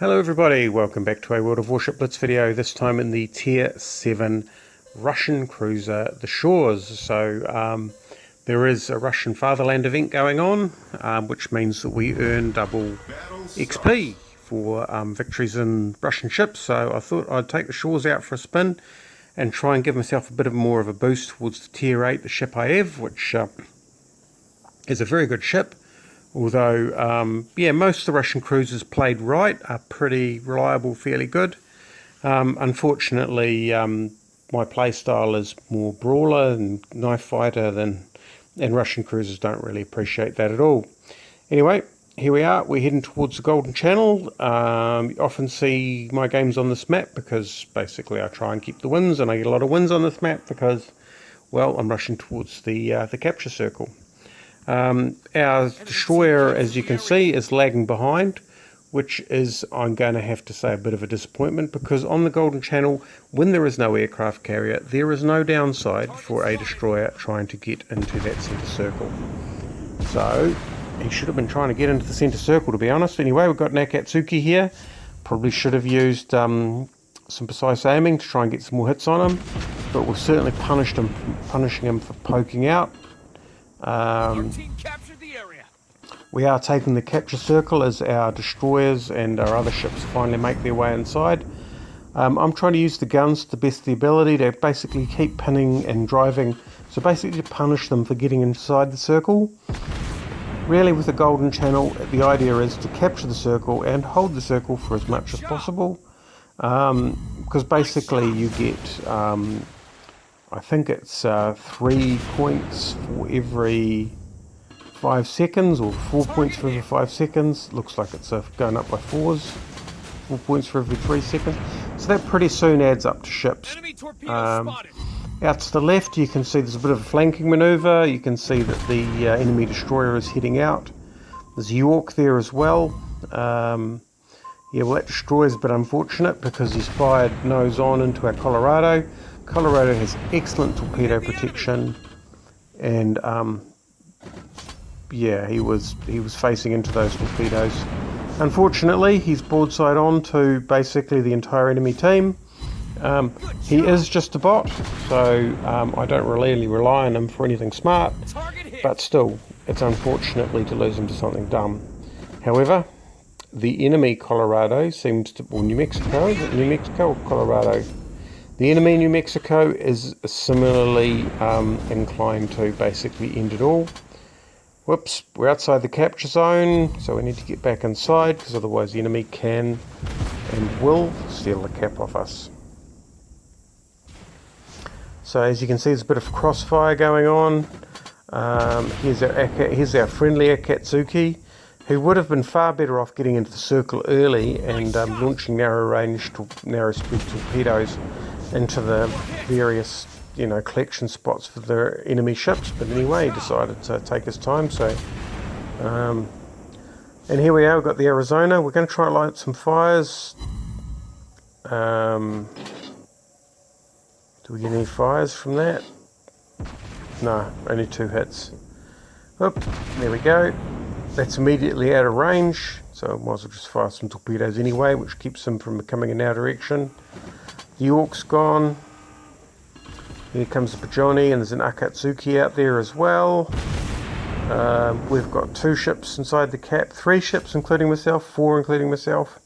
Hello everybody, welcome back to a World of Warship Blitz video, this time in the Tier 7 Russian cruiser, the Shchors. So there is a Russian Fatherland event going on, which means that we earn double XP for victories in Russian ships. So I thought I'd take the Shchors out for a spin and try and give myself a bit more of a boost towards the Tier 8, the ship I have, which is a very good ship. Although, most of the Russian cruisers played right, are pretty reliable, fairly good. Unfortunately, my playstyle is more brawler and knife fighter and Russian cruisers don't really appreciate that at all. Anyway, here we are, we're heading towards the Golden Channel. You often see my games on this map because basically I try and keep the wins, and I get a lot of wins on this map because, well, I'm rushing towards the capture circle. Our destroyer, as you can see, is lagging behind, which is, I'm going to have to say, a bit of a disappointment, because on the Golden Channel, when there is no aircraft carrier, there is no downside for a destroyer trying to get into that centre circle. So, he should have been trying to get into the centre circle, to be honest. Anyway, we've got Nakatsuki here. Probably should have used some precise aiming to try and get some more hits on him, but we've certainly punishing him for poking out. We are taking the capture circle as our destroyers and our other ships finally make their way inside. I'm trying to use the guns to the best of the ability to basically keep pinning and driving, so basically to punish them for getting inside the circle. Really, with the Golden Channel, the idea is to capture the circle and hold the circle for as much as possible, because basically you get I think it's 3 points for every 5 seconds, or 4 points for every 5 seconds. Looks like it's going up by 4s. 4 points for every 3 seconds. So that pretty soon adds up to ships. Out to the left, you can see there's a bit of a flanking manoeuvre. You can see that the enemy destroyer is heading out. There's York there as well. Well, that destroyer is a bit unfortunate because he's fired nose on into our Colorado. Colorado has excellent torpedo protection, and he was facing into those torpedoes. Unfortunately, he's broadside on to basically the entire enemy team. He is just a bot, so I don't really rely on him for anything smart, but still, it's unfortunately to lose him to something dumb. However, the enemy Colorado seems to, or New Mexico, is it New Mexico or Colorado? The enemy New Mexico is similarly inclined to basically end it all. Whoops, we're outside the capture zone, so we need to get back inside, because otherwise the enemy can and will steal the cap off us. So as you can see, there's a bit of crossfire going on. Here's our friendly Akatsuki, who would have been far better off getting into the circle early and launching narrow-speed torpedoes into the various, collection spots for the enemy ships. But anyway, he decided to take his time. So, and here we are. We've got the Arizona. We're going to try and light some fires. Do we get any fires from that? No, only 2 hits. Oop, there we go. That's immediately out of range, so I might as well just fire some torpedoes anyway, which keeps them from coming in our direction. The York's gone. Here comes the Bajoni, and there's an Akatsuki out there as well. We've got 2 ships inside the cap, 3 ships including myself, 4 including myself.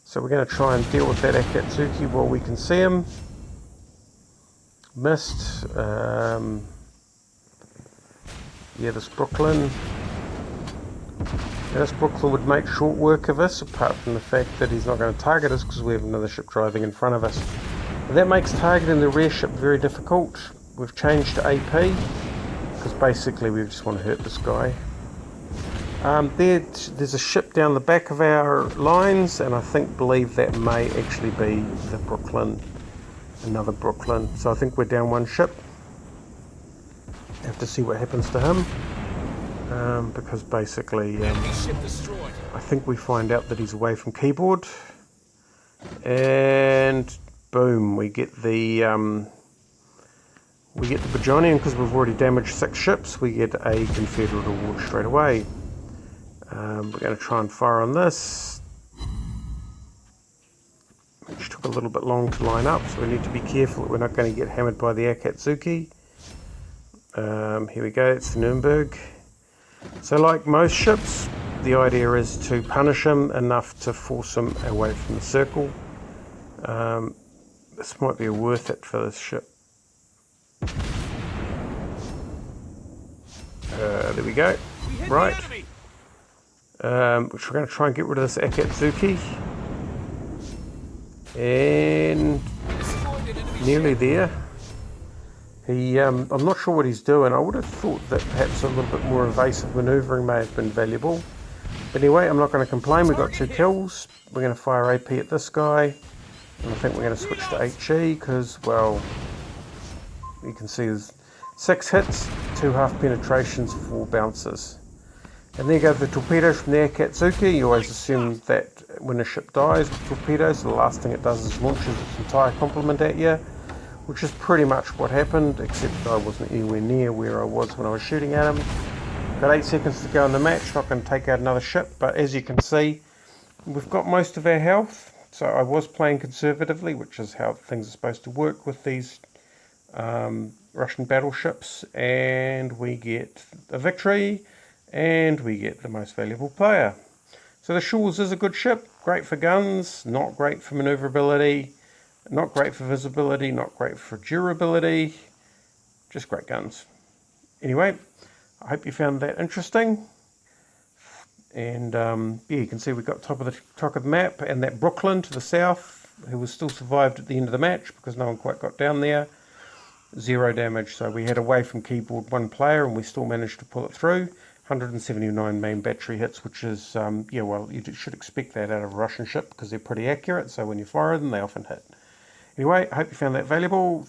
So we're going to try and deal with that Akatsuki while we can see him. Missed. This Brooklyn. Now, this Brooklyn would make short work of us, apart from the fact that he's not going to target us because we have another ship driving in front of us. And that makes targeting the rear ship very difficult. We've changed to AP because basically we just want to hurt this guy. There's a ship down the back of our lines, and I believe that may actually be the Brooklyn, another Brooklyn. So I think we're down 1 ship. Have to see what happens to him. Because basically, I think we find out that he's away from keyboard, and boom, we get the Bajonian, because we've already damaged 6 ships. We get a Confederate award. 1 award, straight away. We're going to try and fire on this. took a little bit long to line up, so we need to be careful that we're not going to get hammered by the Akatsuki. Here we go, it's the Nuremberg. So like most ships, the idea is to punish him enough to force him away from the circle. This might be worth it for this ship. There we go. Right. Which we're going to try and get rid of this Akatsuki. And nearly there. I'm not sure what he's doing. I would have thought that perhaps a little bit more evasive manoeuvring may have been valuable. But anyway, I'm not going to complain. We've got 2 kills. We're going to fire AP at this guy. And I think we're going to switch to HE because, well, you can see there's 6 hits, 2 half penetrations, 4 bounces. And there go the torpedoes from the Akatsuki. You always assume that when a ship dies with torpedoes, the last thing it does is launches its entire complement at you, which is pretty much what happened, except I wasn't anywhere near where I was when I was shooting at him. Got 8 seconds to go in the match, not going to take out another ship, but as you can see, we've got most of our health. So I was playing conservatively, which is how things are supposed to work with these Russian battleships, and we get a victory, and we get the most valuable player. So the Shchors is a good ship, great for guns, not great for maneuverability, not great for visibility, not great for durability, just great guns. Anyway, I hope you found that interesting. And yeah, you can see we've got top of the map, and that Brooklyn to the south, who was still survived at the end of the match because no one quite got down there. 0 damage, so we had away from keyboard 1 player and we still managed to pull it through. 179 main battery hits, which is, yeah, well, you should expect that out of a Russian ship because they're pretty accurate, so when you fire them, they often hit. Anyway, I hope you found that valuable.